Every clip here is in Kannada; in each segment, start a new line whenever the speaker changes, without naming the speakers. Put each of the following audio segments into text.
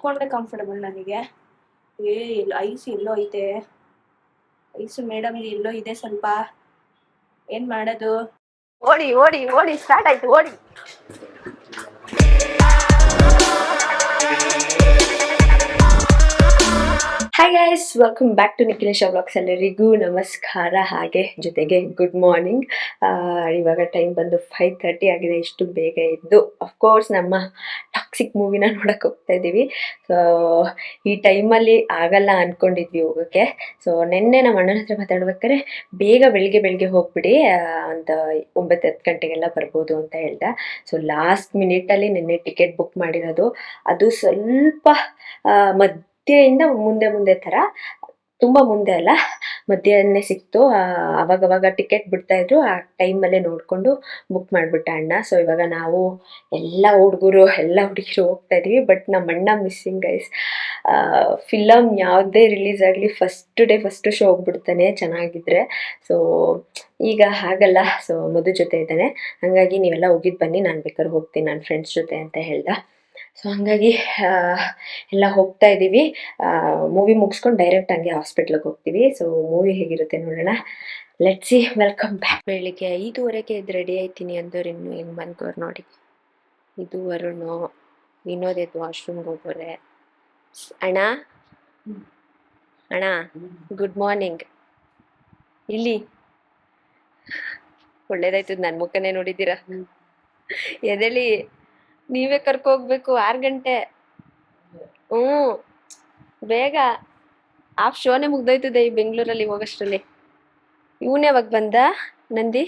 ಕುತ್ಕೊಂಡ್ರೆ ಕಂಫರ್ಟಬಲ್ ನನಗೆ. ಐಸ್ ಎಲ್ಲೋ ಐತೆ, ಐಸು ಮೇಡಮ್ಗೆ ಎಲ್ಲೋ ಇದೆ ಸ್ವಲ್ಪ. ಏನ್ ಮಾಡೋದು? ಓಡಿ ಓಡಿ ಓಡಿ ಸ್ಟಾರ್ಟ್ ಆಯ್ತು, ಓಡಿ. Hi guys, welcome back to Nikhilesh vlogs. ಎಲ್ಲರಿಗೂ ನಮಸ್ಕಾರ, ಹಾಗೆ ಜೊತೆಗೆ ಗುಡ್ ಮಾರ್ನಿಂಗ್. ಇವಾಗ ಟೈಮ್ ಬಂದು 5:30 ಆಗಿದೆ. ಇಷ್ಟು ಬೇಗ ಎದ್ದು ಅಫ್ಕೋರ್ಸ್ ನಮ್ಮ ಟಾಕ್ಸಿಕ್ ಮೂವಿನ ನೋಡಕ್ಕೆ ಹೋಗ್ತಾ ಇದ್ದೀವಿ. ಸೊ ಈ ಟೈಮಲ್ಲಿ ಆಗಲ್ಲ ಅಂದ್ಕೊಂಡಿದ್ವಿ ಹೋಗೋಕ್ಕೆ. ಸೊ ನಿನ್ನೆ ನಮ್ಮ ಅಣ್ಣನ ಹತ್ರ ಮಾತಾಡ್ಬೇಕಾದ್ರೆ ಬೆಳಿಗ್ಗೆ ಹೋಗ್ಬಿಡಿ, ಒಂದು 9-10 ಗಂಟೆಗೆಲ್ಲ ಬರ್ಬೋದು ಅಂತ ಹೇಳ್ದೆ. ಸೊ ಲಾಸ್ಟ್ ಮಿನಿಟಲ್ಲಿ ನಿನ್ನೆ ಟಿಕೆಟ್ ಬುಕ್ ಮಾಡಿರೋದು. ಅದು ಸ್ವಲ್ಪ ಮಧ್ಯೆಯಿಂದ ಮುಂದೆ ಥರ, ತುಂಬ ಮುಂದೆ ಅಲ್ಲ, ಮಧ್ಯೆನೇ ಸಿಕ್ತು. ಅವಾಗವಾಗ ಟಿಕೆಟ್ ಬಿಡ್ತಾ ಇದ್ರು, ಆ ಟೈಮಲ್ಲೇ ನೋಡಿಕೊಂಡು ಬುಕ್ ಮಾಡಿಬಿಟ್ಟ ಅಣ್ಣ. ಸೊ ಇವಾಗ ನಾವು ಎಲ್ಲ ಹುಡುಗಿರು ಹೋಗ್ತಾ ಇದೀವಿ. ಬಟ್ ನಮ್ಮ ಅಣ್ಣ ಮಿಸ್ಸಿಂಗ್ ಗೈಸ್. ಫಿಲಮ್ ಯಾವುದೇ ರಿಲೀಸ್ ಆಗಲಿ ಫಸ್ಟ್ ಶೋ ಹೋಗ್ಬಿಡ್ತಾನೆ ಚೆನ್ನಾಗಿದ್ರೆ. ಸೊ ಈಗ ಹಾಗಲ್ಲ. ಸೊ ಮಧು ಜೊತೆ ಇದ್ದಾನೆ, ಹಾಗಾಗಿ ನೀವೆಲ್ಲ ಹೋಗಿದ್ದು ಬನ್ನಿ, ನಾನು ಬೇಕಾದ್ರೆ ಹೋಗ್ತೀನಿ ನನ್ನ ಫ್ರೆಂಡ್ಸ್ ಜೊತೆ ಅಂತ ಹೇಳ್ದೆ. ಸೊ ಹಾಗಾಗಿ ಎಲ್ಲ ಹೋಗ್ತಾ ಇದ್ದೀವಿ. ಮೂವಿ ಮುಗಿಸ್ಕೊಂಡು ಡೈರೆಕ್ಟ್ ಹಂಗೆ ಹಾಸ್ಪಿಟ್ಲಿಗೆ ಹೋಗ್ತೀವಿ. ಸೊ ಮೂವಿ ಹೇಗಿರುತ್ತೆ ನೋಡೋಣ. Let's see. Welcome back. ಬೆಳಿಗ್ಗೆ 5:15 ಎದ್ದು ರೆಡಿ ಆಯ್ತೀನಿ ಅಂದವ್ರು ಇನ್ನು ಹೆಂಗೆ ಬಂದವ್ರು ನೋಡಿ. ಇದು ವರುಣು, ವಿನೋದ್ ಎದ್ದು ವಾಶ್ರೂಮ್ಗೆ ಹೋಗೋರೆ. ಅಣ್ಣ ಗುಡ್ ಮಾರ್ನಿಂಗ್. ಇಲ್ಲಿ ಒಳ್ಳೇದಾಯ್ತದ, ನನ್ನ ಮುಖನೇ ನೋಡಿದ್ದೀರಾ. ಎದೆಳಿ ನೀವೇ ಕರ್ಕೋಗ್ಬೇಕು 6 ಗಂಟೆ. ಬೇಗ ಹಾಫ್ ಶೋನೇ ಮುಗ್ದೋಯ್ತದೆ ಈ ಬೆಂಗಳೂರಲ್ಲಿ ಹೋಗೋಷ್ಟರಲ್ಲಿ. ಇವನೇ ಯಾವಾಗ ಬಂದ ನಂದಿ?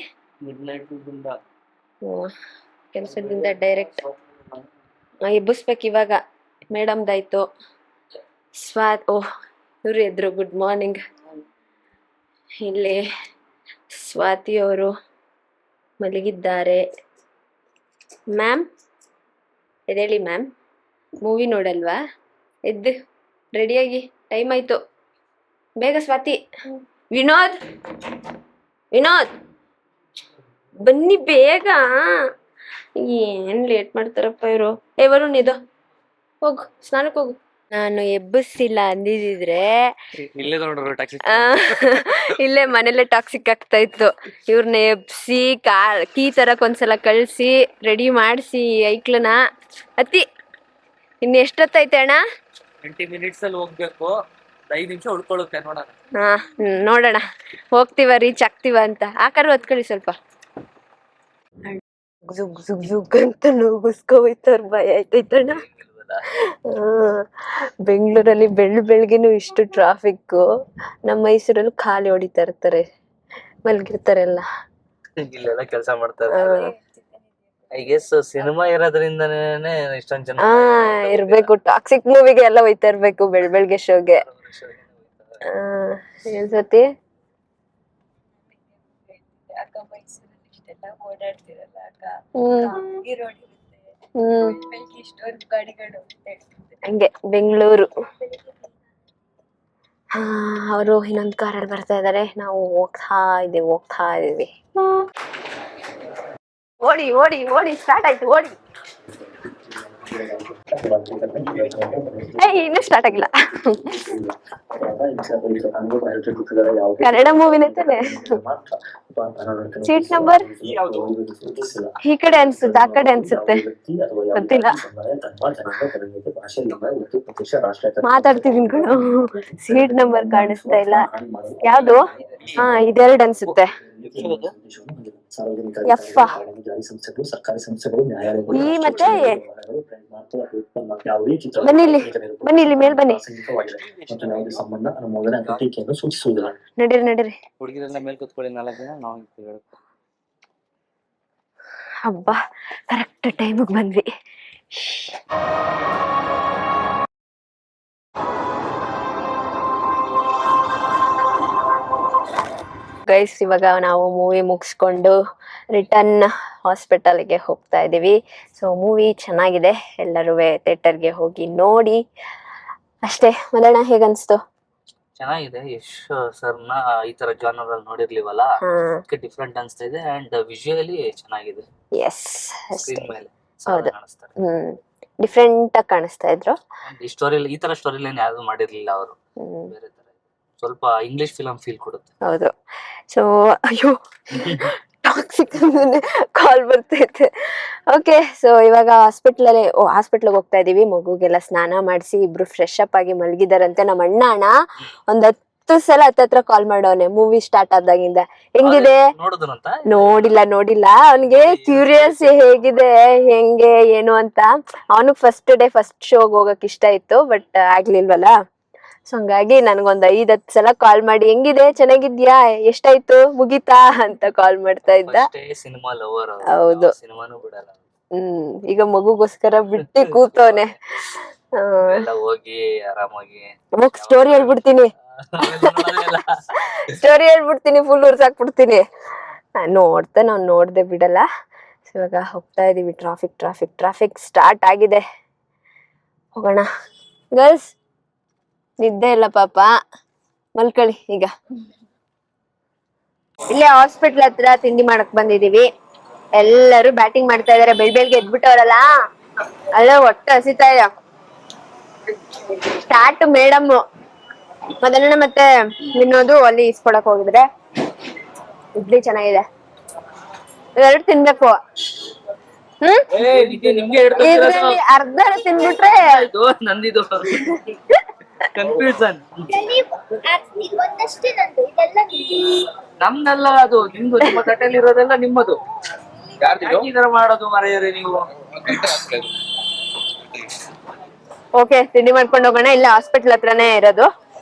ಕೆಲಸದಿಂದ ಡೈರೆಕ್ಟ್ ಎಬ್ಬಿಸ್ಬೇಕು ಇವಾಗ. ಮೇಡಮ್ದಾಯ್ತು. ಇವರು ಎದ್ರು. Good morning. ಇಲ್ಲಿ ಸ್ವಾತಿ ಅವರು ಮಲಗಿದ್ದಾರೆ. ಮ್ಯಾಮ್ ಎದ್ದೇಳಿ ಮ್ಯಾಮ್, ಮೂವಿ ನೋಡಲ್ವಾ? ಎದ್ದು ರೆಡಿಯಾಗಿ, ಟೈಮ್ ಆಯ್ತು, ಬೇಗ. ಸ್ವಾತಿ, ವಿನೋದ್ ಬನ್ನಿ ಬೇಗ. ಏನ್ ಲೇಟ್ ಮಾಡ್ತಾರಪ್ಪ ಇವರು. ವರುಣ್ ಇದು ಹೋಗು, ಸ್ನಾನಕ್ಕೆ ಹೋಗು. ನಾನು ಎಬ್ಬಿಸಿಲ್ಲ ಅಂದಿದ್ರೆ ಇಲ್ಲೇ ಮನೇಲೆ ಟಾಕ್ಸಿಕ್ ಆಗ್ತಾ ಇತ್ತು. ಇವ್ರನ್ನ ಎಬ್ಸಿ ಕೀ ತರಕ್ ಒಂದ್ಸಲ ಕಳ್ಸಿ ರೆಡಿ ಮಾಡಿಸಿ ಐಕ್ಳನ ಅತಿ. ಇನ್ನು ಎಷ್ಟೊತ್ತೈತೆ ಅಣ್ಣ?
20 ಮಿನಿಟ್ಸ್ ಅಲ್ಲಿ ಹೋಗ್ಬೇಕು, 5 ನಿಮಿಷ ಉಳ್ಕೊಳ್ಳುತ್ತೆ ನೋಡೋಣ.
ನೋಡೋಣ ಹೋಗ್ತೀವ, ರೀಚ್ ಆಗ್ತೀವ ಅಂತ. ಆಕಾರು ಹೊತ್ಕೊಳ್ಳಿ ಸ್ವಲ್ಪ. ಜುಗ್ ಅಂತ ನುಗ್ಗಿಸ್ಕೋಯ್ತಾರ, ಭಯ ಆಯ್ತೈತಣ್ಣ. ಬೆಂಗಳೂರಲ್ಲಿ ಬೆಳಗ್ಗೆನು ಇಷ್ಟು ಟ್ರಾಫಿಕ್. ನಮ್ಮ ಮೈಸೂರಲ್ಲೂ ಖಾಲಿ ಹೊಡಿತಾ ಇರ್ತಾರೆ, ಮಲ್ಗಿರ್ತಾರೆ ಎಲ್ಲ.
ಇಲ್ಲೆಲ್ಲ ಕೆಲಸ ಮಾಡ್ತಾರೆ. ಐ ಗೆಸ್ ಸಿನಿಮಾ ಇರೋದ್ರಿಂದನೇ ಇಷ್ಟೊಂದು ಜನ
ಇರ್ಬೇಕು. ಟಾಕ್ಸಿಕ್ ಮೂವಿಗೆ ಎಲ್ಲ ಹೋಯ್ತಾ ಇರ್ಬೇಕು ಬೆಳಗ್ಗೆ ಶೋಗೆ. ಏನ್ ಸತಿ ಹಂಗೆ ಬೆಂಗಳೂರು. ಅವರು ಇನ್ನೊಂದು ಕಾರಲ್ಲಿ ಬರ್ತಾ ಇದಾರೆ, ನಾವು ಹೋಗ್ತಾ ಇದೀವಿ. ಓಡಿ ಓಡಿ ಓಡಿ ಸ್ಟಾರ್ಟ್ ಆಯ್ತು, ಓಡಿ. ಇನ್ನೂ ಸ್ಟಾರ್ಟ್ ಆಗಿಲ್ಲ. ಕನ್ನಡ ಮೂವಿನೇ ತಾನೆ. ಸೀಟ್ ನಂಬರ್ ಈ ಕಡೆ ಅನ್ಸುತ್ತೆ, ಆ ಕಡೆ ಅನ್ಸುತ್ತೆ, ಗೊತ್ತಿಲ್ಲ. ಮಾತಾಡ್ತಿದೀನಿ ಕಣೋ, ಸೀಟ್ ನಂಬರ್ ಕಾಣಿಸ್ತಾ ಇಲ್ಲ. ಯಾವ್ದು? ಇದೆರಡು ಅನ್ಸುತ್ತೆ. ಈ ಮತ್ತೆ ಬನ್ನಿ ಇಲ್ಲಿ ಮೇಲ್ ಬನ್ನಿ. ನಡೀರಿ.
ಹುಡುಗಿರೆಲ್ಲ ಮೇಲ್ ಕೂತ್ಕೊಳ್ಳಿ 4 ದಿನ. ನಾವು
ಹಬ್ಬ ಕರೆಕ್ಟ್ ಟೈಮಿಗೆ ಬಂದ್ವಿ. ಗೈಸ್, ಇವಾಗ ನಾವು ಮೂವಿ ಮುಗಿಸ್ಕೊಂಡು ರಿಟರ್ನ್ ಹಾಸ್ಪಿಟಲ್ಗೆ ಹೋಗ್ತಾ ಇದ್ದೀವಿ. ಸೊ ಮೂವಿ ಚೆನ್ನಾಗಿದೆ, ಎಲ್ಲರೂ ಥಿಯೇಟರ್ಗೆ ಹೋಗಿ ನೋಡಿ ಅಷ್ಟೇ. ಮದಣ್ಣ ಹೇಗನ್ಸ್ತು?
ಚೆನ್ನಾಗಿದೆ. ಯಶ್ ಸರ್ನ ಈ ತರ ಜಾನರ್ ಅಲ್ಲಿ ನೋಡಿರ್ಲಿವಲ್ಲ, ಡಿಫ್ರೆಂಟ್ ಅನ್ಸ್ತಾ ಇದೆ. ಅಂಡ್ ವಿಜುವಲಿ ಚೆನ್ನಾಗಿದೆ.
ಎಸ್,
ಸ್ಕ್ರೀನ್ ಮೇಲೆ
ಹೌದು. ಡಿಫ್ರೆಂಟ್ ಆಗಿ ಕಾಣಿಸ್ತಾ ಇದ್ರು.
ಈ ಸ್ಟೋರಿ ಈ ತರ ಸ್ಟೋರಿ ಲೈನ್ ಯಾವ್ದು ಮಾಡಿರ್ಲಿಲ್ಲ ಅವರು, ಬೇರೆ ತರ ಸ್ವಲ್ಪ ಇಂಗ್ಲಿಷ್ ಫಿಲಂ ಫೀಲ್ ಕೊಡುತ್ತೆ.
ಹೌದು. ಸೊ ಅಯ್ಯೋ ಟಾಕ್ಸಿಕ್ ಕಾಲ್ ಬರ್ತೈತೆ. ಓಕೆ, ಸೊ ಇವಾಗ ಹಾಸ್ಪಿಟ್ಲಿಗೆ ಹೋಗ್ತಾ ಇದೀವಿ. ಮಗುಗೆಲ್ಲ ಸ್ನಾನ ಮಾಡಿಸಿ ಇಬ್ರು ಫ್ರೆಶ್ ಅಪ್ ಆಗಿ ಮಲಗಿದಾರಂತೆ. ನಮ್ಮ ಅಣ್ಣ ಒಂದ್ 10 ಸಲ ಹತ್ತತ್ರ ಕಾಲ್ ಮಾಡವನೆ ಮೂವಿ ಸ್ಟಾರ್ಟ್ ಆದಾಗಿಂದ. ಹೆಂಗಿದೆ
ನೋಡಿದ್ರಂತ
ನೋಡಿಲ್ಲ ಅವನಿಗೆ ಕ್ಯೂರಿಯಸ್ ಹೇಗಿದೆ ಹೆಂಗೆ ಏನು ಅಂತ. ಅವನಿಗೆ ಫಸ್ಟ್ ಶೋಗ್ ಹೋಗಕ್ ಇಷ್ಟ ಇತ್ತು, ಬಟ್ ಆಗ್ಲಿಲ್ವಲ್ಲ. ಸೊ ಹಂಗಾಗಿ ನನ್ಗೊಂದ್ 5-10 ಸಲ ಕಾಲ್ ಮಾಡಿ ಹೆಂಗಿದೆ, ಚೆನ್ನಾಗಿದ್ಯಾ, ಎಷ್ಟಾಯ್ತು, ಮುಗೀತಾ ಅಂತ ಕಾಲ್ ಮಾಡ್ತಾ ಇದ್ದ.
Cinema lover.
ಹೌದು.
ಸಿನಿಮಾನು ಬಿಡಲ್ಲ.
ಈಗ ಮಗುಗೋಸ್ಕರ ಬಿಟ್ಟಿ ಕೂತವನೆ.
ಹೋಗಿ ಆರಾಮಾಗಿ
ಸ್ಟೋರಿ ಹೇಳ್ಬಿಡ್ತೀನಿ ಫುಲ್ ಉರ್ಸಾಕ್ಬಿಡ್ತೀನಿ. ನೋಡ್ದೆ ಬಿಡಲ್ಲ. ಇವಾಗ ಹೋಗ್ತಾ ಇದೀವಿ. ಟ್ರಾಫಿಕ್ ಸ್ಟಾರ್ಟ್ ಆಗಿದೆ. ಹೋಗೋಣ ಗರ್ಲ್ಸ್. ನಿದ್ದೆ ಇಲ್ಲ ಪಾಪ, ಮಲ್ಕಳಿ. ಈಗ ಇಲ್ಲೇ ಹಾಸ್ಪಿಟ್ಲ್ ಹತ್ರ ತಿಂಡಿ ಮಾಡಕ್ ಬಂದಿದೀವಿ. ಎಲ್ಲರೂ ಬ್ಯಾಟಿಂಗ್ ಮಾಡ್ತಾ ಇದಾರೆ. ಬೆಳ್ಬೆಳ್ಗೆ ಎದ್ಬಿಟ್ಟವ್ರಲ್ಲ, ಅಲ್ಲ ಹೊಟ್ಟೆ ಹಸಿತಾ ಇದೆ. ಸ್ಟಾರ್ಟ್ ಮೇಡಮ್ ಮೊದಲನೇ ಮತ್ತೆ ವಿನೋದು ಅಲ್ಲಿ ಇಸ್ಕೊಳಕ್ ಹೋಗಿದ್ರೆ. ಇಡ್ಲಿ ಚೆನ್ನಾಗಿದೆ, ಎರಡು ತಿನ್ಬೇಕು. ಇದ್ರಲ್ಲಿ ಅರ್ಧ ತಿನ್ಬಿಟ್ರೆ
ನಂದಿದು ಕನ್ಫ್ಯೂಷನ್. ನಮ್ದೆಲ್ಲ ಅದು ನಿಮ್ದು, ನಿಮ್ಮ ತಟ್ಟೆಯಲ್ಲಿ ಇರೋದೆಲ್ಲ ನಿಮ್ಮದು. ಈ ತರ ಮಾಡೋದು ಮರೆಯರಿ ನೀವು.
ಓಕೆ, ತಿಂಡಿ ಮಾಡ್ಕೊಂಡು ಹೋಗೋಣ. ಇಲ್ಲ ಹಾಸ್ಪಿಟ್ಲ್ ಹತ್ರನೇ ಇರೋದು.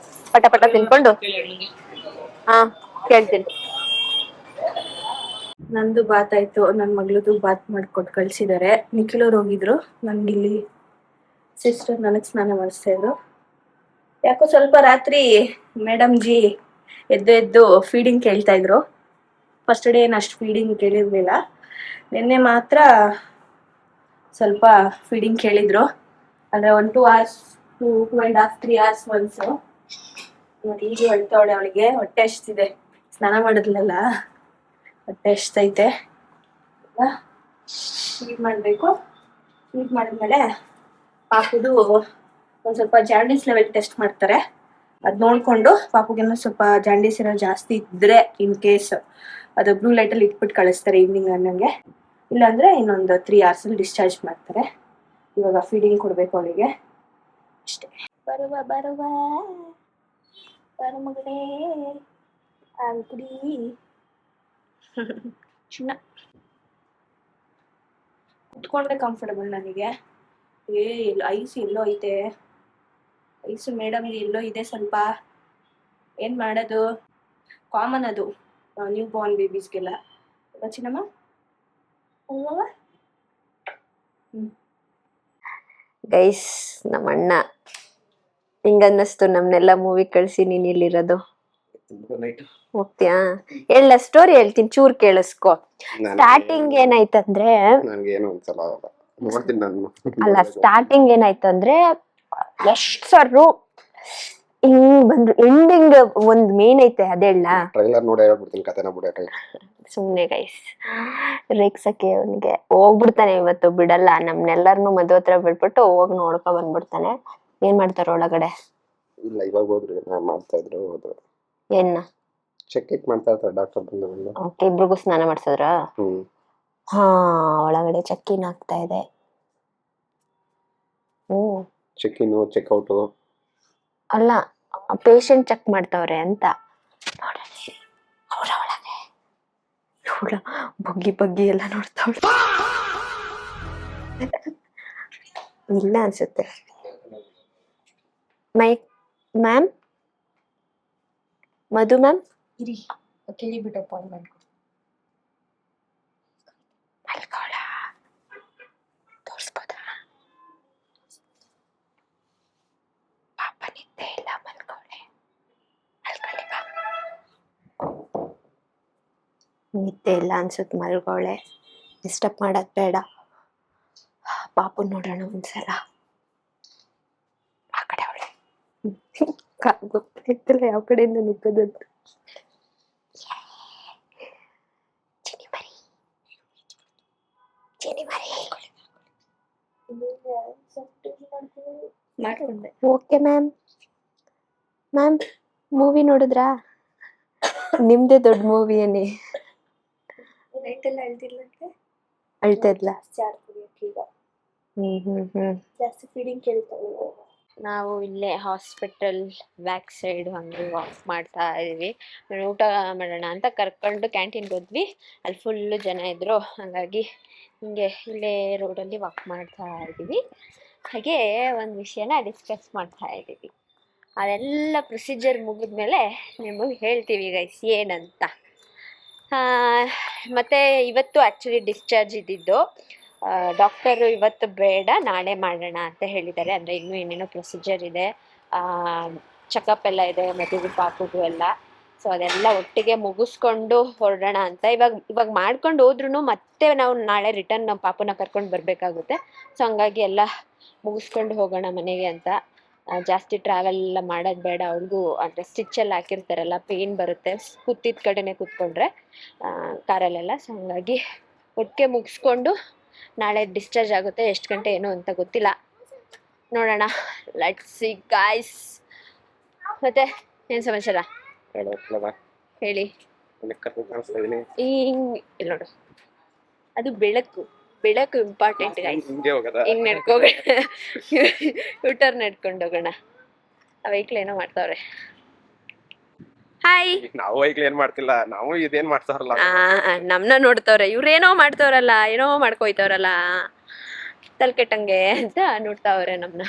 ಪಟ ತಿನ್ಕೊಂಡು ಕೇಳ್ತೀನಿ. ನಂದು ಬಾತ್ ಆಯ್ತು, ನನ್ ಮಗಳದು ಬಾತ್ ಮಾಡ್ಕೊಟ್ಟು ಕಳ್ಸಿದಾರೆ. ನಿಖಿಲವ್ರು ಹೋಗಿದ್ರು. ನನ್ಗಿಲ್ಲಿ ಸಿಸ್ಟರ್ ನನಗ್ ಸ್ನಾನ ಮಾಡಿಸ್ತಾ ಇದ್ರು. ಯಾಕೋ ಸ್ವಲ್ಪ ರಾತ್ರಿ ಮೇಡಮ್ ಜಿ ಎದ್ದು ಫೀಡಿಂಗ್ ಕೇಳ್ತಾ ಇದ್ರು. ಫಸ್ಟ್ ಡೇ ಏನು ಅಷ್ಟು ಫೀಡಿಂಗ್ ಕೇಳಿರ್ಲಿಲ್ಲ. ನಿನ್ನೆ ಮಾತ್ರ ಸ್ವಲ್ಪ ಫೀಡಿಂಗ್ ಕೇಳಿದ್ರು. ಅಂದ್ರೆ 1 2 hours 2.5 3 hours ಒನ್ಸು. ಮತ್ತೆ ಈಗ ಹೇಳ್ತಾವಳೆ, ಅವಳಿಗೆ ಹೊಟ್ಟೆ ಹಸ್ತಿದೆ, ಸ್ನಾನ ಮಾಡಿದ್ಲಲ್ಲ ಹೊಟ್ಟೆ ಹಸ್ತೈತೆ. ಫೀಡ್ ಮಾಡಬೇಕು. ಫೀಡ್ ಮಾಡಿದ್ಮೇಲೆ ಪಾಪುದು ಒಂದು ಸ್ವಲ್ಪ ಜಾಂಡೀಸ್ ಲೆವೆಲ್ ಟೆಸ್ಟ್ ಮಾಡ್ತಾರೆ. ಅದು ನೋಡಿಕೊಂಡು ಪಾಪುಗೇನೋ ಸ್ವಲ್ಪ ಜಾಂಡೀಸ್ ಏನೋ ಜಾಸ್ತಿ ಇದ್ದರೆ ಇನ್ ಕೇಸ್ ಅದು ಬ್ಲೂ ಲೈಟಲ್ಲಿ ಇಟ್ಬಿಟ್ಟು ಕಳಿಸ್ತಾರೆ ಈವ್ನಿಂಗ್ ಅನ್ನಂಗೆ. ಇಲ್ಲಾಂದರೆ ಇನ್ನೊಂದು 3 hours ಡಿಸ್ಚಾರ್ಜ್ ಮಾಡ್ತಾರೆ. ಇವಾಗ ಫೀಡಿಂಗ್ ಕೊಡಬೇಕು ಅವಳಿಗೆ ಅಷ್ಟೇ. ಬರುವ ಮಗಳೇ ಕುಡಿ ಚಿನ್ನ. ಕುತ್ಕೊಂಡ್ರೆ ಕಂಫರ್ಟಬಲ್ ನನಗೆ. ಐಸು ಎಲ್ಲೋ ಐತೆ, ಐಸು ಮೇಡಮ್ಗೆ ಎಲ್ಲೋ ಇದೆ ಸ್ವಲ್ಪ. ಏನು ಮಾಡೋದು, ಕಾಮನ್ ಅದು ನ್ಯೂ ಬಾರ್ನ್ ಬೇಬೀಸ್ಗೆಲ್ಲ. ಚಿನ್ನಮ್ಮ ಗೈಸ್, ನಮ್ಮ ಅಣ್ಣ ಹಿಂಗನ್ನಿಸ್ತು ನಮ್ನೆಲ್ಲ ಮೂವಿ ಕಳ್ಸಿ ನೀನ್ ಇಲ್ಲಿರೋದು. ಹೋಗ್ತೀಯಾ? ಎಲ್ಲ ಸ್ಟೋರಿ ಹೇಳ್ತೀನಿ, ಚೂರ್ ಕೇಳಿಸ್ಕೊ. ಸ್ಟಾರ್ಟಿಂಗ್ ಏನಾಯ್ತಂದ್ರೆ, ಅಲ್ಲ ಸ್ಟಾರ್ಟಿಂಗ್ ಏನಾಯ್ತಂದ್ರೆ ಯಶ್ ಸರ್ರು ಹಿಂಗ್ ಬಂದ್ರು. ಎಂಡಿಂಗ್ ಒಂದ್ ಮೇನ್ ಐತೆ, ಅದೇಳ
ಟ್ರೈಲರ್ ನೋಡಿ ಹೇಳ್ಬಿಡ್ತೀನಿ, ಕಥೆನ ಬಿಡ.
ಸುಮ್ನೆ ಗೈಸ್ ರೇಕ್ಸಕ್ಕೆ ಅವನಿಗೆ ಹೋಗ್ಬಿಡ್ತಾನೆ. ಇವತ್ತು ಬಿಡಲ್ಲ, ನಮ್ನೆಲ್ಲರನ್ನು ಮದುವೆ ಹತ್ರ ಬಿಟ್ಬಿಟ್ಟು ಹೋಗಿ ನೋಡ್ಕೊ ಬಂದ್ಬಿಡ್ತಾನೆ. ಏನ್ ಮಾಡ್ತಾರ ಒಳಗಡೆ?
ಇಲ್ಲ, ಇವಾಗ ಹೋದ್ರು, ಮಾಡ್ತಾ ಇದ್ರು. ಹೋದ್ರು
ಏನ್ನ
ಚೆಕ್ ಇಟ್ ಮಾಡ್ತಾ ಇರ್ತಾರೆ ಡಾಕ್ಟರ್ ಬಂದು.
ಓಕೆ, ಇಬ್ರಿಗೂ ಸ್ನಾನ ಮಾಡ್ಸದ್ರ? ಹಾ, ಒಳಗಡೆ ಚೆಕ್ ಇನ್ ಆಗ್ತಾ ಇದೆ.
ಚೆಕ್ ಇನ್ ಚೆಕ್ಔಟ್
ಅಲ್ಲ, ಪೇಷಂಟ್ ಚೆಕ್ ಮಾಡ್ತಾವ್ರೆ ಅಂತ. ಅವರ ಒಳಗೆ ಬಗ್ಗಿ ಎಲ್ಲ ನೋಡ್ತಾವಳೆ. ಇಲ್ಲ ಅನ್ಸುತ್ತೆ. ಮ್ಯಾಮ್, ಮಧು ಮ್ಯಾಮ್ ಇರಿ, ಕೇಳಿಬಿಟ್ಟು ಅಪಾಯಿಂಟ್ಮೆಂಟ್ ತೋರಿಸ್ಬೋದಾ? ಪಾಪ ನಿದ್ದೆ ಇಲ್ಲ, ಮಲ್ಕೊಳ್ಳಿ. ನಿದ್ದೆ ಇಲ್ಲ ಅನ್ಸುತ್ತೆ, ಮಲ್ಗೋಳೆ. ಡಿಸ್ಟರ್ಬ್ ಮಾಡೋದು ಬೇಡ. ಪಾಪು ನೋಡೋಣ ಒಂದ್ಸಲ. ಆ ಕಡೆ ಅವಳೆ ಗೊತ್ತಾಯ್ತಲ್ಲ ಯಾವ ಕಡೆಯಿಂದ ನುಗ್ಗದಂತ. ಚಿನಿ ಮರಿ ಓಕೆ ಮ್ಯಾಮ್. ಮ್ಯಾಮ್ ಮೂವಿ ನೋಡಿದ್ರಾ? ನಿಮ್ದೇ ದೊಡ್ಡ ಮೂವಿ ಅನ್ನಿ. ಅಳ್ತಾ ಇದ್ಲ? ಜಾಸ್ತಿ ಫೀಡಿಂಗ್ ಕೇಳ್ತಾಳೆ. ನಾವು ಇಲ್ಲೇ ಹಾಸ್ಪಿಟಲ್ ಬ್ಯಾಕ್ ಸೈಡ್ ಹಂಗೆ ವಾಕ್ ಮಾಡ್ತಾ ಇದೀವಿ. ಊಟ ಮಾಡೋಣ ಅಂತ ಕರ್ಕೊಂಡು ಕ್ಯಾಂಟೀನ್ಗೆ ಹೋದ್ವಿ. ಅಲ್ಲಿ ಫುಲ್ಲು ಜನ ಇದ್ರು, ಹಾಗಾಗಿ ಹಿಂಗೆ ಇಲ್ಲೇ ರೋಡಲ್ಲಿ ವಾಕ್ ಮಾಡ್ತಾ ಇದ್ದೀವಿ. ಹಾಗೆ ಒಂದು ವಿಷಯನ ಡಿಸ್ಕಸ್ ಮಾಡ್ತಾ ಇದ್ದೀವಿ. ಅದೆಲ್ಲ ಪ್ರೊಸೀಜರ್ ಮುಗಿದ್ಮೇಲೆ ನಿಮಗೆ ಹೇಳ್ತೀವಿ ಗೈಸ್ ಏನಂತ. ಮತ್ತು ಇವತ್ತು ಆ್ಯಕ್ಚುಲಿ ಡಿಸ್ಚಾರ್ಜ್ ಇದ್ದಿದ್ದು. ಡಾಕ್ಟರು ಇವತ್ತು ಬೇಡ ನಾಳೆ ಮಾಡೋಣ ಅಂತ ಹೇಳಿದ್ದಾರೆ. ಅಂದರೆ ಇನ್ನೂ ಏನೇನೋ ಪ್ರೊಸೀಜರ್ ಇದೆ, ಚೆಕಪ್ ಎಲ್ಲ ಇದೆ, ಮದುವೆ ಪಾಪುದು ಎಲ್ಲ. ಸೊ ಅದೆಲ್ಲ ಒಟ್ಟಿಗೆ ಮುಗಿಸ್ಕೊಂಡು ಹೊರಡೋಣ ಅಂತ. ಇವಾಗ ಮಾಡ್ಕೊಂಡು ಹೋದ್ರೂ ಮತ್ತೆ ನಾವು ನಾಳೆ ರಿಟರ್ನ್ ನಮ್ಮ ಪಾಪನ ಕರ್ಕೊಂಡು ಬರಬೇಕಾಗುತ್ತೆ. ಸೊ ಹಂಗಾಗಿ ಎಲ್ಲ ಮುಗಿಸ್ಕೊಂಡು ಹೋಗೋಣ ಮನೆಗೆ ಅಂತ. ಜಾಸ್ತಿ ಟ್ರಾವೆಲ್ ಎಲ್ಲ ಮಾಡೋದು ಬೇಡ. ಅವ್ರಿಗೂ ಅಂದರೆ ಸ್ಟಿಚ್ಚೆಲ್ಲ ಹಾಕಿರ್ತಾರಲ್ಲ, ಪೇಯ್ನ್ ಬರುತ್ತೆ ಕೂತಿದ್ದ ಕಡೆನೇ ಕೂತ್ಕೊಂಡ್ರೆ ಕಾರಲ್ಲೆಲ್ಲ. ಸೊ ಹಂಗಾಗಿ ಒಟ್ಟಿಗೆ ಮುಗಿಸ್ಕೊಂಡು ನಾಳೆ ಡಿಸ್ಚಾರ್ಜ್ ಆಗುತ್ತೆ. ಎಷ್ಟು ಗಂಟೆ ಏನು ಅಂತ ಗೊತ್ತಿಲ್ಲ, ನೋಡೋಣ. Let's see guys. ಮತ್ತೆ ಏನು ಸಮಾಚಾರ ಹೇಳಿ. ಇಲ್ಲಿ ನೋಡು, ಅದು ಬೆಳಕು ಇಂಪಾರ್ಟೆಂಟ್ ಗೈಸ್. ಹಿಂಗೆ ನಡ್ಕೋಬೇಡ, ಯೂಟರ್ನ್ ನಡ್ಕೊಂಡು ಹೋಗೋಣ. ಆ ವೆಹಿಕಲ್ ಏನೋ ಮಾಡ್ತಾವ್ರೆ. ಹಾಯ್.
ನಾವು ವೆಹಿಕಲ್ ಏನ್ ಮಾಡ್ತಿಲ್ಲ, ನಾವು ಇದೇನ್ ಮಾಡ್ತಾರಲ್ಲ
ನಮ್ನ ನೋಡ್ತವ್ರೆ. ಇವ್ರೇನೋ ಮಾಡ್ತವ್ರಲ್ಲ, ಏನೋ ಮಾಡ್ಕೊಯ್ತವ್ರಲ್ಲ ತಲೆ ಕೆಟ್ಟಂಗೆ ಅಂತ ನೋಡ್ತಾವ್ರೆ ನಮ್ನ.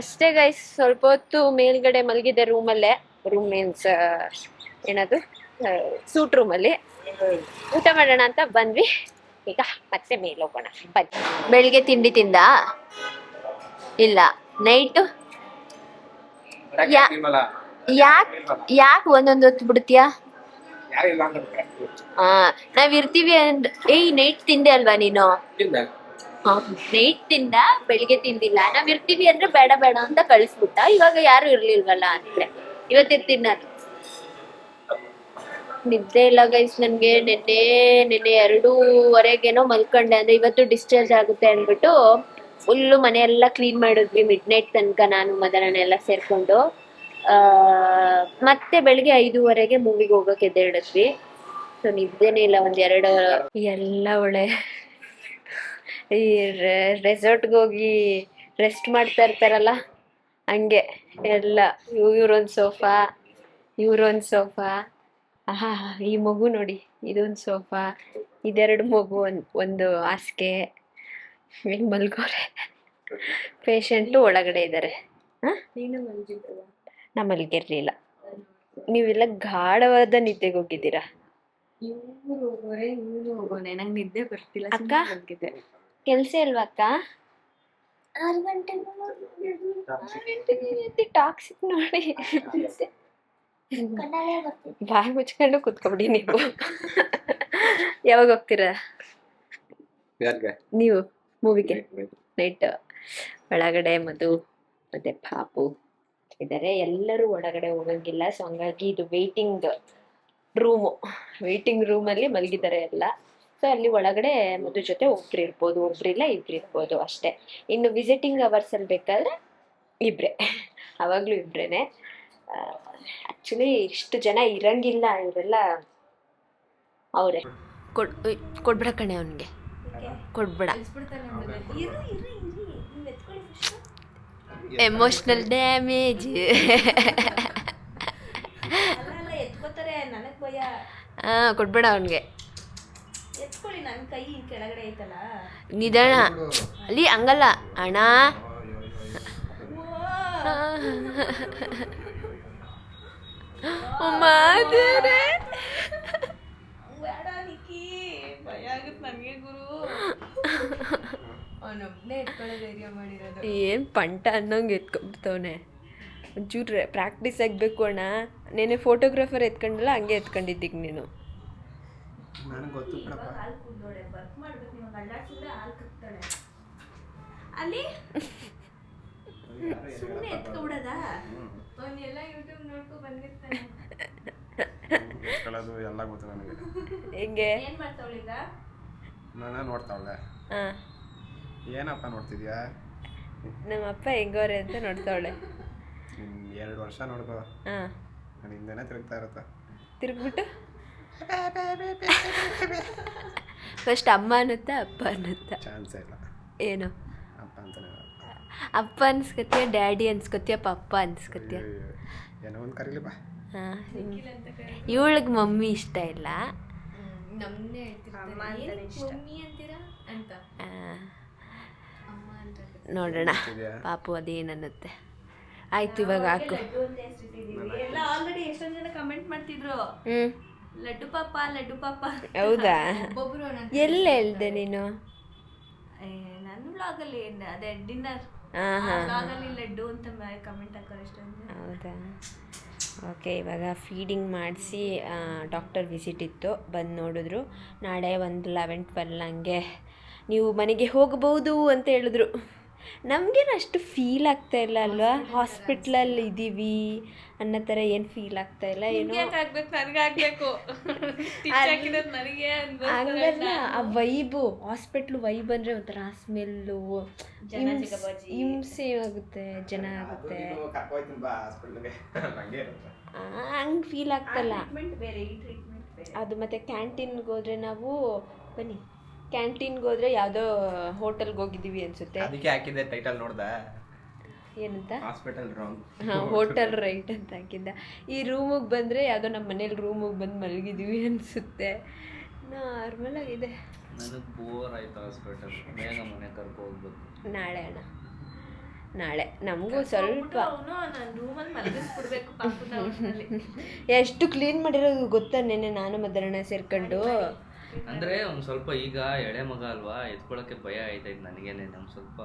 ಅಷ್ಟೇ ಗೈಸ್. ಸ್ವಲ್ಪ ಹೊತ್ತು ಮೇಲ್ಗಡೆ ಮಲಗಿದೆ ರೂಮಲ್ಲೇ. ರೂಮ್ ಮೀನ್ಸ್ ಏನದು, ಸೂಟ್ ರೂಮಲ್ಲಿ. ಊಟ ಮಾಡೋಣ ಅಂತ ಬಂದ್ವಿ. ಈಗ ಮತ್ತೆ ಮೇಲೆ ಹೋಗೋಣ ಬನ್ನಿ. ಬೆಳಿಗ್ಗೆ ತಿಂಡಿ ತಿಂದ? ಇಲ್ಲ. ನೈಟು ಯಾಕೆ ಒಂದೊಂದು ಹೊತ್ತು ಬಿಡ್ತೀಯಾ? ನಾವ್ ಇರ್ತೀವಿ ಅಂದ್. ನೈಟ್ ತಿಂದೆ ಅಲ್ವಾ ನೀನು? ನೈಟ್ ತಿಂದ, ಬೆಳಿಗ್ಗೆ ತಿಂದಿಲ್ಲ. ನಾವ್ ಇರ್ತೀವಿ ಅಂದ್ರೆ ಬೇಡ ಬೇಡ ಅಂತ ಕಳಿಸ್ಬಿಟ್ಟ. ಇವಾಗ ಯಾರು ಇರ್ಲಿಲ್ವಲ್ಲ ಅಂದ್ರೆ ಇವತ್ತಿರ್ತೀನಿ ನಾನು. ನಿದ್ದೆ ಇಲ್ಲ ಗೈಸ್ ನನ್ಗೆ. ನಿನ್ನೆ 2:15 ಮಲ್ಕೊಂಡೆ. ಅಂದ್ರೆ ಇವತ್ತು ಡಿಸ್ಚಾರ್ಜ್ ಆಗುತ್ತೆ ಅಂದ್ಬಿಟ್ಟು ಫುಲ್ಲು ಮನೆಯೆಲ್ಲ ಕ್ಲೀನ್ ಮಾಡಿದ್ವಿ ಮಿಡ್ ನೈಟ್ ತನಕ, ನಾನು ಮದನನೆಲ್ಲ ಸೇರ್ಕೊಂಡು. ಮತ್ತೆ ಬೆಳಿಗ್ಗೆ 5:30 ಮೂವಿಗೆ ಹೋಗಕ್ಕೆ ಎದ್ದೇಳಿದ್ವಿ. ಸೊ ನಿದ್ದೆನೇ ಇಲ್ಲ. 1-2 ಎಲ್ಲ ಒಳ್ಳೆ ಈ ರೆಸಾರ್ಟ್ಗೆ ಹೋಗಿ ರೆಸ್ಟ್ ಮಾಡ್ತಾ ಇರ್ತಾರಲ್ಲ ಹಂಗೆ ಎಲ್ಲ. ಇವ್ರೊಂದು ಸೋಫಾ, ಈ ಮಗು ನೋಡಿ, ಇದೊಂದು ಸೋಫಾ, ಇದೆರಡು ಮಗು, ಒಂದು ಹಾಸಿಗೆ. ಹಿಂಗೆ ಮಲ್ಗೋರೆ. ಪೇಷಂಟು ಒಳಗಡೆ ಇದ್ದಾರೆ. ನಾ ಮಲ್ಗಿರ್ಲಿಲ್ಲ. ನೀವೆಲ್ಲ ಗಾಢವಾದ ನಿದ್ದೆಗೆ ಹೋಗಿದ್ದೀರಾ.
ನಂಗೆ ನಿದ್ದೆ ಬರ್ತಿಲ್ಲ.
ಅಕ್ಕ ಕೆಲ್ಸ ಇಲ್ವಾ ಅಕ್ಕ? 6 ಗಂಟೆಗೆ ಟಾಕ್ಸಿಕ್ ನೋಡಿ. ಬಾಯಿ ಮುಚ್ಕೊಂಡು ಕುತ್ಕೊಬಿಡಿ ನೀವು. ಯಾವಾಗ ಹೋಗ್ತೀರಾ ನೀವು ಮೂವಿಗೆ? ನೈಟ್. ಒಳಗಡೆ ಮಧು ಮತ್ತೆ ಪಾಪು ಇದ್ದಾರೆ. ಎಲ್ಲರೂ ಒಳಗಡೆ ಹೋಗಂಗಿಲ್ಲ. ಸೊ ಹಂಗಾಗಿ ಇದು ವೇಟಿಂಗ್ ರೂಮಲ್ಲಿ ಮಲಗಿದ್ದಾರೆ ಎಲ್ಲ. ಸೊ ಅಲ್ಲಿ ಒಳಗಡೆ ಮಧು ಜೊತೆ ಒಬ್ರು ಇರ್ಬೋದು, ಒಬ್ರಿಲ್ಲ ಇಬ್ರು ಇರ್ಬೋದು ಅಷ್ಟೇ. ಇನ್ನು ವಿಸಿಟಿಂಗ್ ಅವರ್ಸ್ ಅಲ್ಲಿ ಬೇಕಾದ್ರೆ ಇಬ್ರೆ, ಅವಾಗ್ಲೂ ಇಬ್ರೇನೆ. ಆಕ್ಚುಲಿ ಇಷ್ಟು ಜನ ಇರಂಗಿಲ್ಲ. ಇವರೆಲ್ಲ ಅವರೇ. ಕೊಡ್ಬೇಡ ಕಣೆ ಅವನಿಗೆ, ಕೊಡ್ಬೇಡ. Emotional damage. ಕೊಡ್ಬೇಡ ಅವನಿಗೆ. ನಿಧಾನ ಅಲ್ಲಿ ಹಂಗಲ್ಲ ಅಣ್ಣ. ಏನ್ ಪಂಟ ಅನ್ನೋಂಗೆ ಎತ್ಕೊಂಡ್ಬಿಡ್ತವನೆ. ಒಂಚೂರು ಪ್ರಾಕ್ಟೀಸ್ ಆಗಬೇಕು ಅಣ್ಣ. ನೆನೆ ಫೋಟೋಗ್ರಾಫರ್ ಎತ್ಕೊಂಡಲ್ಲ, ಹಂಗೆ ಎತ್ಕೊಂಡಿದ್ದೀಗ ನೀನು.
ಅಲ್ಲಿ ಸುಮ್ಮನೆ ಎತ್ಕೊಬಿಡದ. ಅವನ್ನೆಲ್ಲ ಯೂಟ್ಯೂಬ್ ನೋಡ್ಕೊ ಬಂದಿರ್ತಾನೆ.
ಎಲ್ಲ ಗೊತ್ತು ನನಗೆ.
ಹೆಂಗೆ
ಏನ್ ಮಾಡ್ತಾವಳೀಗ?
ನಾನು ನೋಡ್ತಾವಳೆ. ಏನಪ್ಪ ನೋಡ್ತಿದ್ಯಾ?
ನಮ್ಮಪ್ಪ ಹೆಂಗೋರೆ ಅಂತ ನೋಡ್ತಾವಳೆ.
2 ವರ್ಷ ನೋಡ್ಕೋ,
ಹಾಂ,
ನಾನು ಹಿಂದೆನೇ ತಿರುಗ್ತಾ ಇರುತ್ತೆ.
ತಿರುಗ್ಬಿಟ್ಟು ಫಸ್ಟ್ ಅಮ್ಮ ಅನ್ನುತ್ತಾ ಅಪ್ಪ ಅನ್ನುತ್ತಾ?
ಚಾನ್ಸೇ ಇಲ್ಲ.
ಏನು
ಅಪ್ಪ ಅಂತಾನೆ
ಅಪ್ಪ ಅನ್ಸ್ಕೊತೀಯ, ಡ್ಯಾಡಿ ಅನ್ಸ್ಕೊತೀಯ, ಪಪ್ಪ ಅನ್ಸ್ಕೊತೀಯ?
ಏನೋ ಒಂದು ಕರೀಲಿಪ್ಪ.
ಹಾಂ, ಇವಳಿಗೆ ಮಮ್ಮಿ ಇಷ್ಟ ಇಲ್ಲ.
ನಮ್ಮನ್ನೇ
ಅಮ್ಮ ಅಂತಾನೆ ಇಷ್ಟ.
ಮಮ್ಮಿ ಅಂತೀರಾ ಅಂತ. ಅಮ್ಮ ಅಂತ
ನೋಡೋಣ ಪಾಪು ಅದೇನನ್ನುತ್ತೆ. ಆಯ್ತು, ಇವಾಗ ಹಾಕು.
ಎಲ್ಲ ಆಲ್ರೆಡಿ ಎಷ್ಟೊಂದು ಜನ ಕಮೆಂಟ್ ಮಾಡ್ತಿದ್ರು,
ಹ್ಞೂ,
ಲಡ್ಡು ಪಾಪ ಲಡ್ಡು ಪಾಪ.
ಹೌದಾ?
ಒಬ್ಬೊಬ್ರು
ಎಲ್ಲಿ ಹೇಳ್ದೆ ನೀನು?
ನನ್ನ ಬ್ಲಾಗಲ್ಲಿ ಅದೇ ಡಿನ್ನರ್
ಹಾಂ ಹಾಂ,
ಬ್ಲಾಗಲ್ಲಿ ಲಡ್ಡು ಅಂತ ಕಮೆಂಟ್ ಹಾಕೋರು ಎಷ್ಟೊಂದು.
ಹೌದಾ? ಓಕೆ, ಇವಾಗ ಫೀಡಿಂಗ್ ಮಾಡಿಸಿ ಡಾಕ್ಟರ್ ವಿಸಿಟ್ ಇತ್ತು, ಬಂದು ನೋಡಿದ್ರು. ನಾಳೆ ಒಂದು 11-12 ಹಂಗೆ ನೀವು ಮನೆಗೆ ಹೋಗಬಹುದು ಅಂತ ಹೇಳಿದ್ರು. ನಮಗೇನು ಅಷ್ಟು ಫೀಲ್ ಆಗ್ತಾ ಇಲ್ಲ ಅಲ್ವಾ, ಹಾಸ್ಪಿಟ್ಲಲ್ಲಿ ಇದ್ದೀವಿ ಅನ್ನೋ ಥರ ಏನು ಫೀಲ್ ಆಗ್ತಾ ಇಲ್ಲ. ಏನೋ
ಆಗ್ಬೇಕು, ನನಗೆ ಆಗ್ಬೇಕು, ನನಗೆ
ಹಂಗಲ್ಲ, ಆ ವೈಬು, ಹಾಸ್ಪಿಟ್ಲು ವೈಬ್ ಅಂದರೆ ಒಂಥರ ಸ್ಮೆಲ್ಲು, ಹಿಂಸೆ ಆಗುತ್ತೆ, ಜನ ಆಗುತ್ತೆ,
ಕರ್ಕೋಯ್ತೀನಿ ಬಾ ಹಾಸ್ಪಿಟ್ಲಿಗೆ, ಹಂಗೆ ಇರುತ್ತೆ.
ಹಂಗೆ ಫೀಲ್ ಆಗ್ತಲ್ಲ
ಬೇರೆ, ಈ ಟ್ರೀಟ್ಮೆಂಟ್ ಬೇರೆ.
ಅದು. ಮತ್ತು ಕ್ಯಾಂಟೀನ್ಗೆ ಹೋದರೆ ನಾವು, ಬನ್ನಿ, ಕ್ಯಾಂಟೀನ್ಗೆ ಹೋದರೆ ಯಾವುದೋ ಹೋಟೆಲ್ಗೆ ಹೋಗಿದ್ದೀವಿ ಅನಿಸುತ್ತೆ.
ಅದಕ್ಕೆ ಹಾಕಿದ್ದೆ ಟೈಟಲ್ ನೋಡ್ದ,
ಏನಂತ?
ಹಾಸ್ಪಿಟಲ್ ರಾಂಗ್,
ಹಾಂ, ಹೋಟೆಲ್ ರೈಟ್ ಅಂತ ಹಾಕಿದ್ದ. ಈ ರೂಮಿಗೆ ಬಂದರೆ ಯಾವುದೋ ನಮ್ಮ ಮನೇಲಿ ರೂಮಿಗೆ ಬಂದು ಮಲಗಿದ್ದೀವಿ ಅನಿಸುತ್ತೆ. ನಾರ್ಮಲ್ ಆಗಿದೆ.
ನನಗೆ ಬೋರ್ ಆಯ್ತು ಹಾಸ್ಪಿಟಲ್, ಬೇಗ ಮನೆ ಕರ್ಕೊ ಹೋಗ್ಬೇಕು.
ನಾಳೆ ಅಣ್ಣ, ನಾಳೆ ನಮಗೂ ಸ್ವಲ್ಪ
ನಾನು ರೂಮಲ್ಲಿ ಮಲಗಿಸ್ಬಿಡ್ಬೇಕು ಪಾಪುನ ಒಟ್ನಲ್ಲಿ.
ಎಷ್ಟು ಕ್ಲೀನ್ ಮಾಡಿರೋದು ಗೊತ್ತಾ? ನೆನ್ನೆ ನಾನು ಮಧ್ಯಾಹ್ನ ಸೇರ್ಕೊಂಡು.
ಅಂದ್ರೆ ಒಂದ್ ಸ್ವಲ್ಪ ಈಗ ಎಳೆ ಮಗ ಅಲ್ವಾ, ಎತ್ಕೊಳಕ್ಕೆ ಭಯ ಆಯ್ತೈತೆ ನನಗೇನೆ. ಒಂದ್ ಸ್ವಲ್ಪ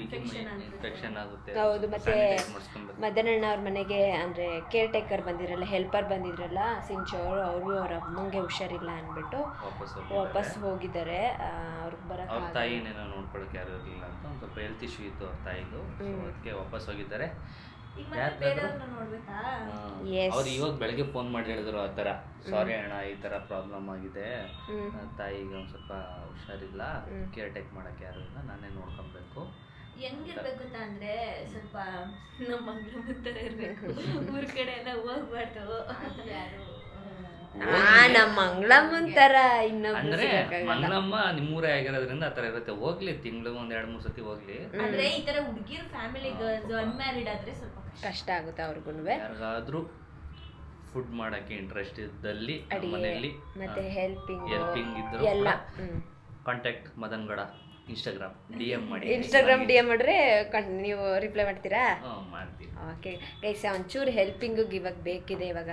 ಇನ್ಫೆಕ್ಷನ್ ಆಗುತ್ತೆ.
ಹೌದು, ಮತ್ತೆ
Sanitize ಮಾಡ್ಸ್ಕೊಂಬೇಕು.
ಮದನಣ್ಣ ಅವ್ರ ಮನೆಗೆ ಅಂದರೆ ಕೇರ್ ಟೇಕರ್ ಬಂದಿರಲ್ಲ, ಹೆಲ್ಪರ್ ಬಂದಿದ್ರಲ್ಲ, ಸಿಂಚು ಅವರು ಅವ್ರ ಅಮ್ಮಂಗೆ ಹುಷಾರಿಲ್ಲ ಅಂದ್ಬಿಟ್ಟು ವಾಪಸ್ ಹೋಗಿದ್ದಾರೆ. ಅವ್ರಿಗೆ
ಅವ್ರ
ಬರೋಕ್ಕೆ
ತಾಯಿನೇನೋ ನೋಡ್ಕೊಳಕ್ಕೆ ಯಾರು ಇರಲಿಲ್ಲ ಅಂತ, ಒಂದು ಸ್ವಲ್ಪ ಹೆಲ್ತ್ ಇಶ್ಯೂ ಇತ್ತು ಅವ್ರ ತಾಯಿದು, ಅದಕ್ಕೆ ವಾಪಸ್ ಹೋಗಿದ್ದಾರೆ.
ಈಗ ಮತ್ತೆ ಬೇರೆಯವ್ರನ್ನ ನೋಡ್ಬೇಕಾ?
Yes.
ಅವ್ರು ಇವಾಗ ಬೆಳಗ್ಗೆ ಫೋನ್ ಮಾಡಿ ಹೇಳಿದ್ರು ಆ ಥರ, ಸಾರಿ ಅಣ್ಣ ಈ ಥರ ಪ್ರಾಬ್ಲಮ್ ಆಗಿದೆ, ತಾಯಿಗೆ ಒಂದು ಸ್ವಲ್ಪ ಹುಷಾರಿಲ್ಲ, ಕೇರ್ ಟೇಕ್ ಮಾಡಕ್ಕೆ ಯಾರು ಇಲ್ಲ, ನಾನೇ ನೋಡ್ಕೊಬೇಕು.
ಹೆಂಗಿರ್ಬೇಕು ಅಂತ ಅಂದ್ರೆ ಸ್ವಲ್ಪ ನಮ್ಮ ಮಂಗ್ಳಮ್ಮ ಥರ ಇರ್ಬೇಕು, ಊರ್ ಕಡೆ ಎಲ್ಲ ಹೋಗ್ಬಾರ್ದು.
ನಮ್ಮ ಮಂಗಳಮ್ಮನ ಥರ ಇನ್ನೊಬ್ರು
ಅಂದ್ರೆ
ಸಿಗಕ್ಕಾಗಲ್ಲ.
ಮಂಗಳಮ್ಮ ನಿಮ್ಮೂರೇ ಆಗಿರೋದ್ರಿಂದ ಆ ಥರ ಇರುತ್ತೆ. ಹೋಗ್ಲಿ, ತಿಂಗಳು 1-2-3 ಸತಿ ಹೋಗ್ಲಿ.
ಅಂದ್ರೆ ಈ ತರ ಹುಡುಗಿರ್ ಫ್ಯಾಮಿಲಿ ಗರ್ಲ್ಸ್ ಅನ್ಮ್ಯಾರಿಡ್ ಆದ್ರೆ ಸ್ವಲ್ಪ
ಕಷ್ಟ ಆಗುತ್ತೆ ಅವ್ರಿಗೂ.
ಯಾರಿಗಾದ್ರೂ ಫುಡ್ ಮಾಡಕ್ಕೆ ಇಂಟ್ರೆಸ್ಟ್ ಇದ್ದಲ್ಲಿ
ಅಡಿಗೆ
ಮನೆಯಲ್ಲಿ
ಮತ್ತೆ ಹೆಲ್ಪಿಂಗ್
ಇದ್ರು
ಎಲ್ಲ.
ಕಾಂಟ್ಯಾಕ್ಟ್ ಮದನ್ಗಡ ಇನ್ಸ್ಟಾಗ್ರಾಮ್ DM ಮಾಡಿ.
ಇನ್ಸ್ಟಾಗ್ರಾಮ್ DM ಮಾಡಿದ್ರೆ ನೀವು ರಿಪ್ಲೈ ಮಾಡ್ತೀರಾ?
ಮಾಡ್ತೀನಿ.
ಓಕೆ ಗೈಸ್, ಒಂಚೂರು ಹೆಲ್ಪಿಂಗಿಗೆ ಇವಾಗ ಬೇಕಿದೆ. ಇವಾಗ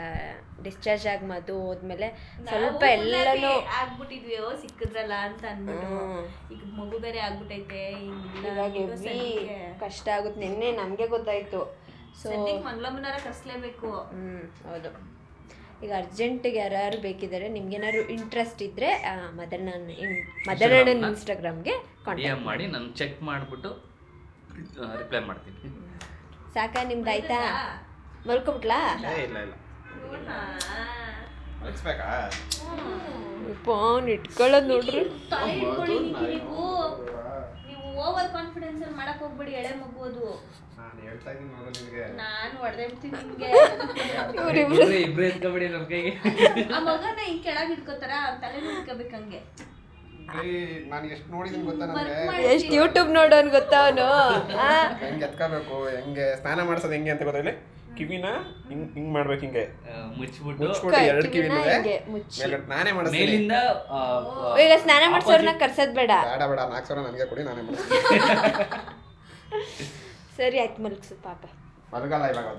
ಡಿಸ್ಚಾರ್ಜ್ ಆಗಿ ಮದು ಹೋದ್ಮೇಲೆ ಸ್ವಲ್ಪ ಎಲ್ಲನೂ
ಆಗ್ಬಿಟ್ಟಿದ್ವಿ, ಸಿಕ್ಕಿದ್ರಲ್ಲ ಅಂತ ಅನ್ಬಿಟ್ಟು. ಈಗ ಮಗು ಬೇರೆ ಆಗ್ಬಿಟ್ಟೈತೆ,
ಇವಾಗ ಹೆವಿ ಕಷ್ಟ ಆಗುತ್ತೆ. ನಿನ್ನೆ ನಮಗೆ ಗೊತ್ತಾಯ್ತು. ಸೊ
ಮಂಗ್ಳಮ್ಮನಾರ ಕರ್ಸ್ಲೇಬೇಕು.
ಹೌದು. ಈಗ ಅರ್ಜೆಂಟಿಗೆ ಯಾರು ಬೇಕಿದ್ದಾರೆ, ನಿಮ್ಗೇನಾದ್ರು ಇಂಟ್ರೆಸ್ಟ್ ಇದ್ದರೆ ಮದನಣ್ಣನ ಇನ್ಸ್ಟಾಗ್ರಾಮ್ಗೆ
DM ಮಾಡಿ, ನಾನು ಚೆಕ್ ಮಾಡಿಬಿಟ್ಟು ರಿಪ್ಲೈ ಮಾಡ್ತೀನಿ.
ಸಾಕಾ? ನಿಮ್ದು ಆಯ್ತಾ? ಮಲ್ಕೊಬಿಟ್ಲಾ?
ಇಲ್ಲ ಇಲ್ಲ ಮಲಗಿಸ್ಬೇಕಾ?
ಫೋನ್ ಇಟ್ಕೊಳ್ಳೋದು ನೋಡ್ರಿ.
ನೀವು ಓವರ್ ಕಾನ್ಫಿಡೆನ್ಸ್ ಅಲ್ಲಿ ಮಾಡಕ್ ಹೋಗ್ಬೇಡಿ, ಎಳೆ ಮಗು ಅದು.
ನಾನು ಹೇಳ್ತಾ ಇದ್ದೀನಿ ನೋಡು ನಿನಗೆ,
ನಾನು ಹೊಡೆದ್ಬಿಡ್ತೀನಿ ನಿಮ್ಗೆ.
ಇಬ್ರು ಎತ್ಕೊಬಿಡಿ ನಮ್ಮ ಕೈಗೆ.
ಆ ಮಗನ ಹಿಂಗ್ ಕೆಳಗ್ ಇಟ್ಕೋತಾರ, ತಲೆ ಇಟ್ಕೋಬೇಕು ಹಂಗೆ.
ನಾನು ಎಷ್ಟು ನೋಡಿದೀನಿ ಗೊತ್ತಾ ನನಗೆ,
ಎಷ್ಟು ಯೂಟ್ಯೂಬ್ ನೋಡೋನ್ ಗೊತ್ತಾ ಅವನು.
ಹೆಂಗೆ ಎತ್ಕೋಬೇಕು, ಹೆಂಗೆ ಸ್ನಾನ ಮಾಡಿಸೋದು ಹೆಂಗೆ ಅಂತ ಗೊತ್ತಿಲ್ಲ. ಕಿವಿನ ಹಿಂಗ್ ಮಾಡ್ಬೇಕು, ಹಿಂಗೆ
ಮುಚ್ಚಿಬಿಟ್ಟು
ಮುಚ್ಬಿಟ್ಟು 2 ಕಿವಿನೂ
ಮುಚ್ಚಿ
ನಾನೇ ಮಾಡಿಸ್ತೀನಿ.
ಮೇಲಿಂದ
ಈಗ ಸ್ನಾನ ಮಾಡ್ಸೋರ್ನ ಕರ್ಸೋದ್ ಬೇಡ.
ಬೇಡ 4 ಸಾವಿರ ನನಗೆ ಕೊಡಿ, ನಾನೇ ಮಾಡಿಸ್ತೀನಿ.
ಸರಿ ಆಯ್ತು, ಮಲಗ್ಸು ಪಾಪ.
ಮಲಗಲ್ಲ ಇವಾಗ.